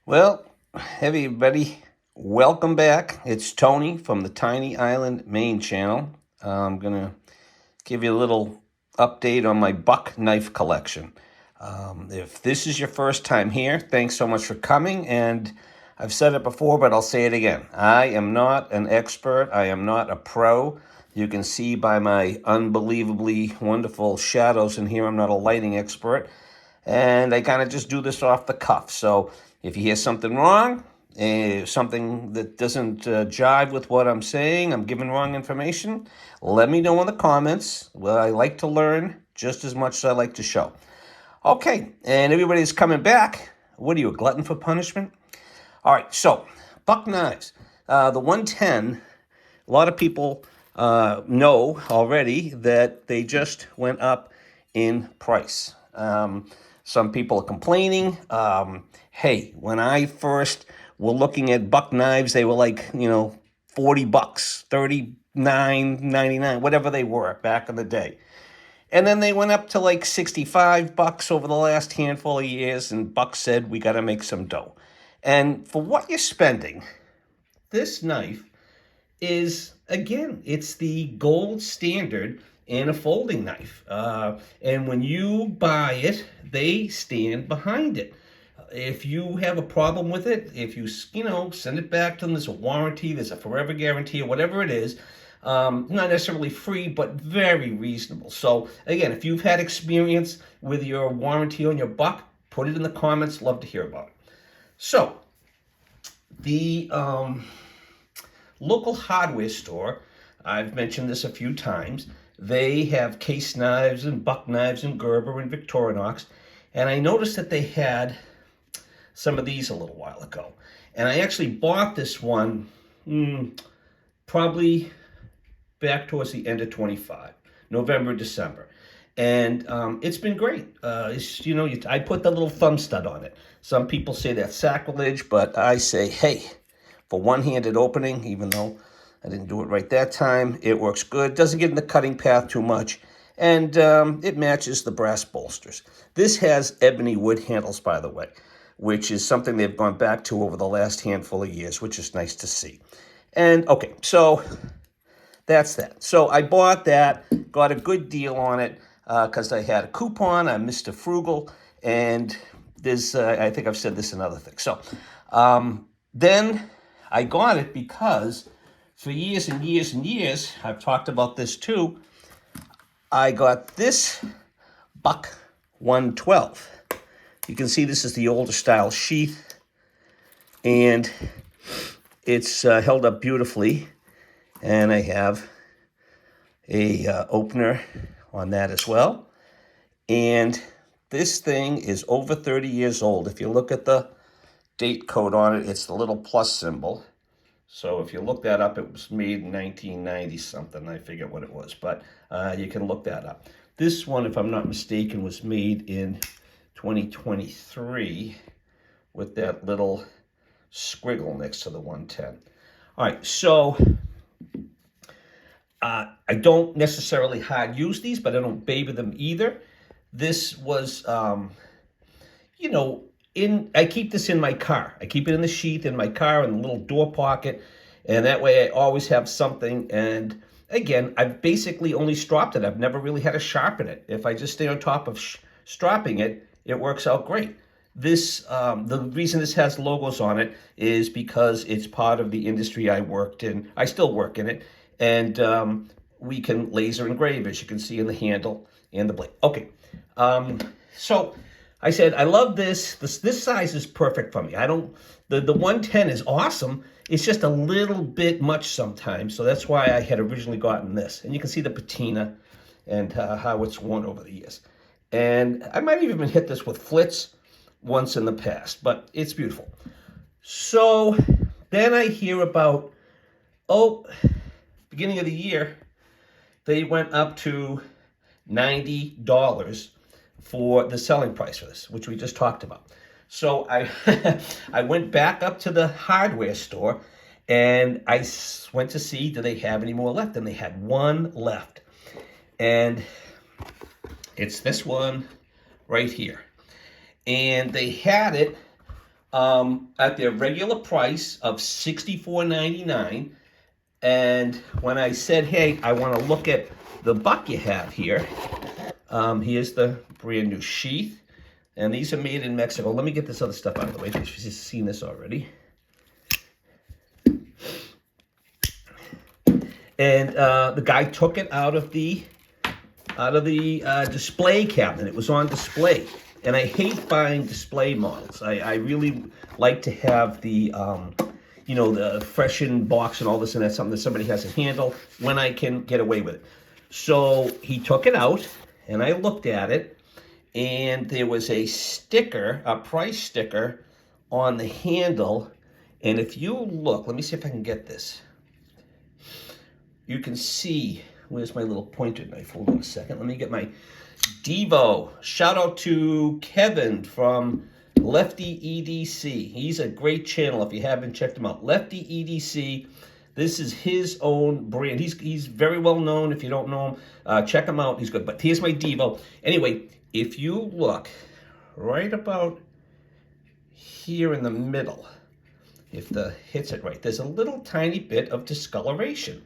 Well, hey everybody, welcome back. It's Tony from the Tiny Island Maine channel. I'm gonna give you a little update on my buck knife collection. If this is your first time here, thanks so much for coming. And I've said it before, but I'll say it again. I am not an expert. I am not a pro. You can see by my unbelievably wonderful shadows in here, I'm not a lighting expert, and I kind of just do this off the cuff. So if you hear something wrong, something that doesn't jive with what I'm saying, I'm giving wrong information, let me know in the comments. Well, I like to learn just as much as I like to show. Okay, and everybody's coming back. What are you, a glutton for punishment? All right, so buck knives. The 110, a lot of people know already that they just went up in price. Some people are complaining. Hey, when I first were looking at buck knives, they were like, $40, 39.99, whatever they were back in the day. And then they went up to like $65 over the last handful of years, and Buck said, we got to make some dough. And for what you're spending, this knife is, again, it's the gold standard in a folding knife. And when you buy it, they stand behind it. If you have a problem with it, if you send it back to them, there's a warranty, there's a forever guarantee, or whatever it is. Not necessarily free, but very reasonable. So again, if you've had experience with your warranty on your buck, put it in the comments. Love to hear about it. So the local hardware store, I've mentioned this a few times, they have case knives and buck knives and Gerber and Victorinox. And I noticed that they had some of these a little while ago. And I actually bought this one probably back towards the end of 25, November, December. And it's been great. I put the little thumb stud on it. Some people say that's sacrilege, but I say, hey, for one-handed opening, even though I didn't do it right that time, it works good. Doesn't get in the cutting path too much, and it matches the brass bolsters. This has ebony wood handles, by the way, which is something they've gone back to over the last handful of years, which is nice to see. And okay, so that's that. So I bought that, got a good deal on it because I had a coupon. I'm Mr. Frugal, and there's I think I've said this in other things. So then I got it because for years and years and years, I've talked about this too, I got this Buck 112. You can see this is the older style sheath, and it's held up beautifully. And I have a opener on that as well. And this thing is over 30 years old. If you look at the date code on it, it's the little plus symbol. So if you look that up, it was made in 1990 something. I forget what it was, but you can look that up. This one, if I'm not mistaken, was made in 2023 with that little squiggle next to the 110. All right, so I don't necessarily hard use these, but I don't baby them either. This was, I keep this in my car. I keep it in the sheath in my car in the little door pocket, and that way I always have something. And again, I've basically only stropped it. I've never really had to sharpen it. If I just stay on top of stropping it, it works out great. This, the reason this has logos on it is because it's part of the industry I worked in. I still work in it. And we can laser engrave, as you can see in the handle and the blade. Okay, so I said, I love this. This size is perfect for me. The 110 is awesome. It's just a little bit much sometimes. So that's why I had originally gotten this. And you can see the patina and how it's worn over the years. And I might have even hit this with flits once in the past, but it's beautiful. So then I hear about, beginning of the year, they went up to $90 for the selling price for this, which we just talked about. So I I went back up to the hardware store, and I went to see, do they have any more left? And they had one left. And it's this one right here. And they had it at their regular price of $64.99. And when I said, hey, I want to look at the buck you have here, here's the brand new sheath. And these are made in Mexico. Let me get this other stuff out of the way because you've seen this already. And the guy took it out of the display cabinet. It was on display. And I hate buying display models. I really like to have the, the fresh in box and all this, and that's something that somebody has to handle when I can get away with it. So he took it out, and I looked at it, and there was a sticker, a price sticker, on the handle. And if you look, let me see if I can get this. You can see, where's my little pointer knife? Hold on a second. Let me get my Devo. Shout out to Kevin from Lefty EDC. He's a great channel if you haven't checked him out. Lefty EDC. This is his own brand. He's very well known. If you don't know him, check him out. He's good. But here's my Devo. Anyway, if you look right about here in the middle, if the hits it right, there's a little tiny bit of discoloration.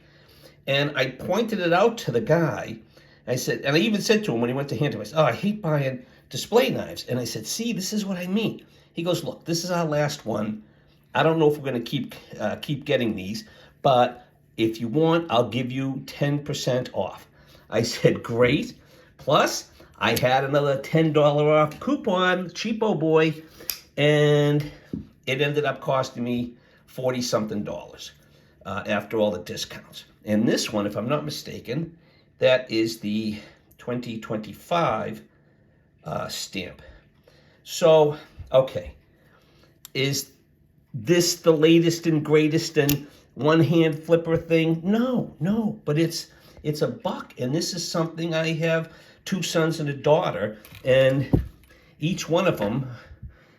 And I pointed it out to the guy. I said, and I even said to him when he went to hand it, I said, oh, I hate buying display knives. And I said, see, this is what I mean. He goes, look, this is our last one. I don't know if we're going to keep getting these, but if you want, I'll give you 10% off. I said, great. Plus, I had another $10 off coupon, cheapo boy, and it ended up costing me $40-something after all the discounts. And this one, if I'm not mistaken, that is the 2025 stamp. So, okay, is this the latest and greatest and one-hand flipper thing? No, but it's a buck, and this is something. I have 2 sons and a daughter, and each one of them,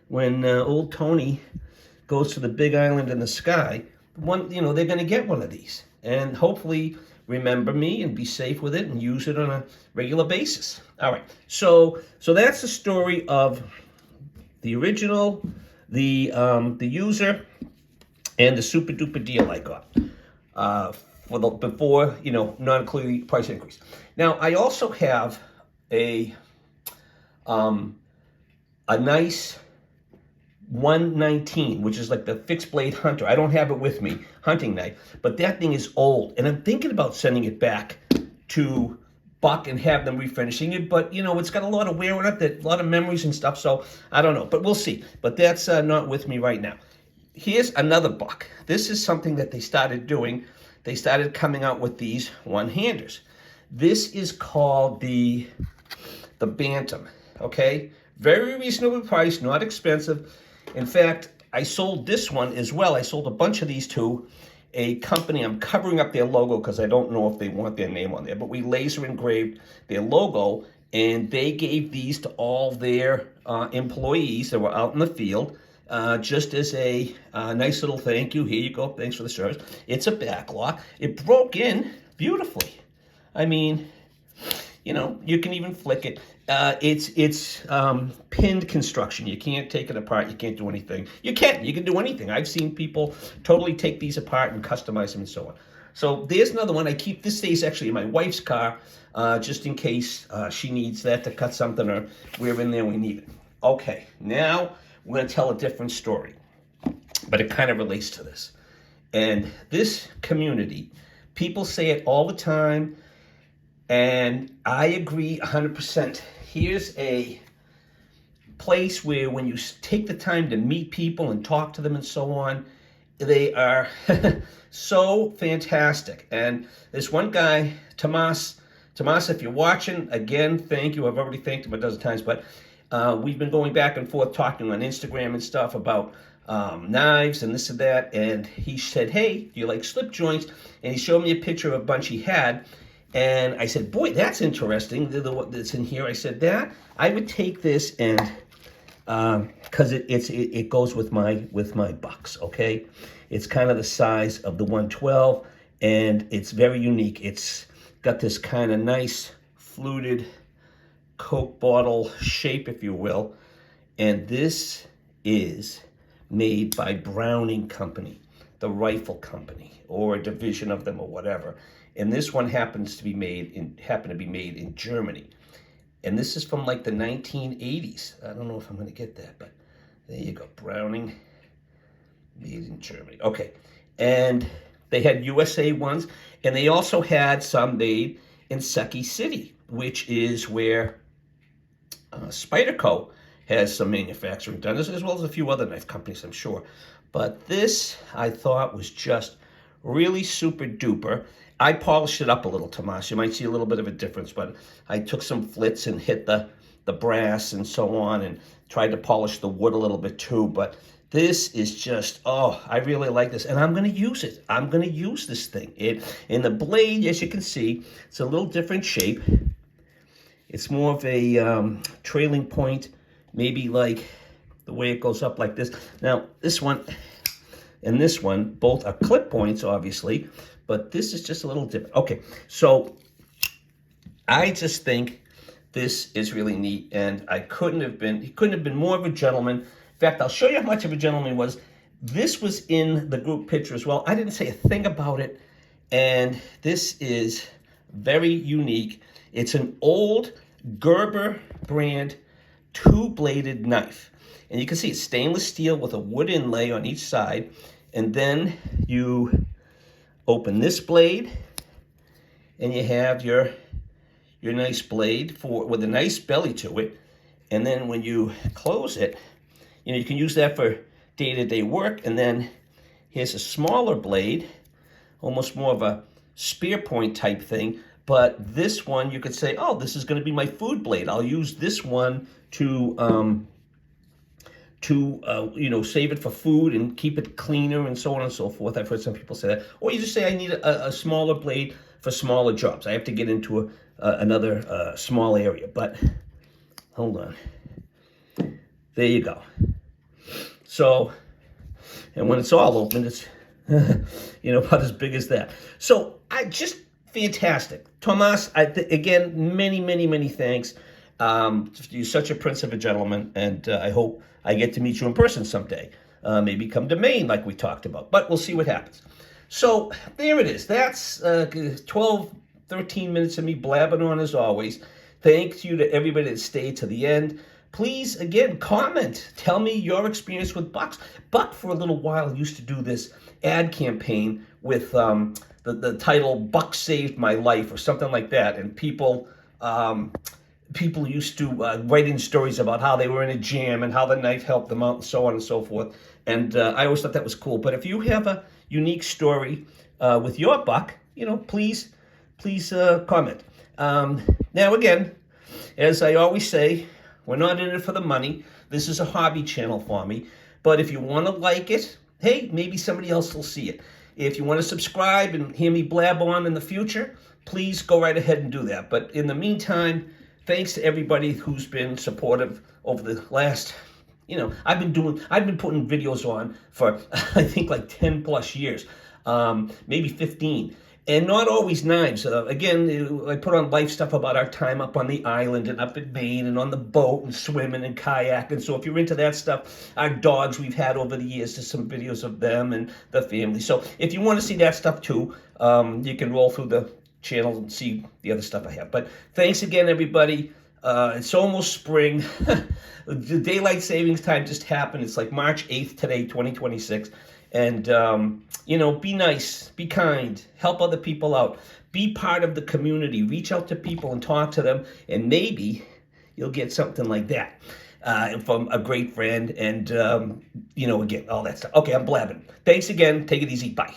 when old Tony goes to the big island in the sky, they're going to get one of these, and hopefully remember me and be safe with it and use it on a regular basis. All right, so that's the story of the original, the user, and the super duper deal I got before not including the price increase. Now I also have a nice 119, which is like the fixed blade hunter. I don't have it with me, hunting knife, but that thing is old, and I'm thinking about sending it back to Buck and have them refinishing it, but it's got a lot of wear on it, a lot of memories and stuff, so I don't know, but we'll see. But that's not with me right now. Here's another buck. This is something that they started doing. They started coming out with these one-handers. This is called the Bantam, okay? Very reasonable price, not expensive. In fact, I sold this one as well. I sold a bunch of these to a company. I'm covering up their logo because I don't know if they want their name on there, but we laser engraved their logo, and they gave these to all their employees that were out in the field just as a nice little thank you. Here you go. Thanks for the service. It's a backlock. It broke in beautifully. I mean, you can even flick it. It's pinned construction. You can't take it apart. You can't do anything. You can do anything. I've seen people totally take these apart and customize them and so on. So there's another one. I keep this. Stays actually in my wife's car just in case she needs that to cut something, or we're in there, we need it. Okay, now we're going to tell a different story, but it kind of relates to this. And this community, people say it all the time, and I agree 100%. Here's a place where when you take the time to meet people and talk to them and so on, they are so fantastic. And this one guy, Tomas, if you're watching, again, thank you. I've already thanked him a dozen times, but we've been going back and forth talking on Instagram and stuff about knives and this and that. And he said, hey, do you like slip joints? And he showed me a picture of a bunch he had. And I said, boy, that's interesting. The one that's in here. I said, that I would take this and because it goes with my bucks. Okay, it's kind of the size of the 112, and it's very unique. It's got this kind of nice fluted Coke bottle shape, if you will, and this is made by Browning Company, the rifle company, or a division of them or whatever. And this one happened to be made in Germany. And this is from like the 1980s. I don't know if I'm going to get that, but there you go. Browning, made in Germany. Okay. And they had USA ones, and they also had some made in Seki City, which is where Spyderco has some manufacturing done, as well as a few other knife companies, I'm sure. But this, I thought, was just really super duper. I polished it up a little, Tomas. You might see a little bit of a difference, but I took some flits and hit the brass and so on, and tried to polish the wood a little bit too. But this is just, oh, I really like this, and I'm going to use it. I'm going to use this thing. In the blade, as you can see, it's a little different shape. It's more of a trailing point, maybe like the way it goes up like this. Now, this one and this one, both are clip points, obviously, but this is just a little different. Okay, so I just think this is really neat, and he couldn't have been more of a gentleman. In fact, I'll show you how much of a gentleman he was. This was in the group picture as well. I didn't say a thing about it, and this is very unique. It's an old Gerber brand two-bladed knife. And you can see it's stainless steel with a wood inlay on each side. And then you open this blade, and you have your nice blade with a nice belly to it. And then when you close it, you can use that for day-to-day work. And then here's a smaller blade, almost more of a spear point type thing. But this one, you could say, oh, this is going to be my food blade. I'll use this one to save it for food and keep it cleaner and so on and so forth. I've heard some people say that. Or you just say, I need a smaller blade for smaller jobs. I have to get into another small area. But hold on. There you go. So, and when it's all open, it's, about as big as that. So I just... fantastic. Tomas, again, many, many, many thanks. You're such a prince of a gentleman, and I hope I get to meet you in person someday. Maybe come to Maine like we talked about, but we'll see what happens. So there it is. That's 12, 13 minutes of me blabbing on as always. Thank you to everybody that stayed to the end. Please, again, comment. Tell me your experience with Bucks. Buck, for a little while, used to do this ad campaign with the title "Buck Saved My Life" or something like that, and people used to write in stories about how they were in a jam and how the knife helped them out and so on and so forth. And I always thought that was cool. But if you have a unique story with your buck, please comment. Now, again, as I always say, we're not in it for the money. This is a hobby channel for me. But if you want to like it, hey, maybe somebody else will see it. If you want to subscribe and hear me blab on in the future, please go right ahead and do that. But in the meantime, thanks to everybody who's been supportive over the last, I've been putting videos on for, I think, like 10 plus years, maybe 15. And not always knives. Again, I put on life stuff about our time up on the island and up in Maine and on the boat and swimming and kayaking. So if you're into that stuff, our dogs we've had over the years, there's some videos of them and the family. So if you want to see that stuff too, you can roll through the channel and see the other stuff I have. But thanks again, everybody. It's almost spring. The daylight savings time just happened. It's like March 8th today, 2026. And, be nice, be kind, help other people out, be part of the community, reach out to people and talk to them, and maybe you'll get something like that from a great friend and, again, all that stuff. Okay, I'm blabbing. Thanks again. Take it easy. Bye.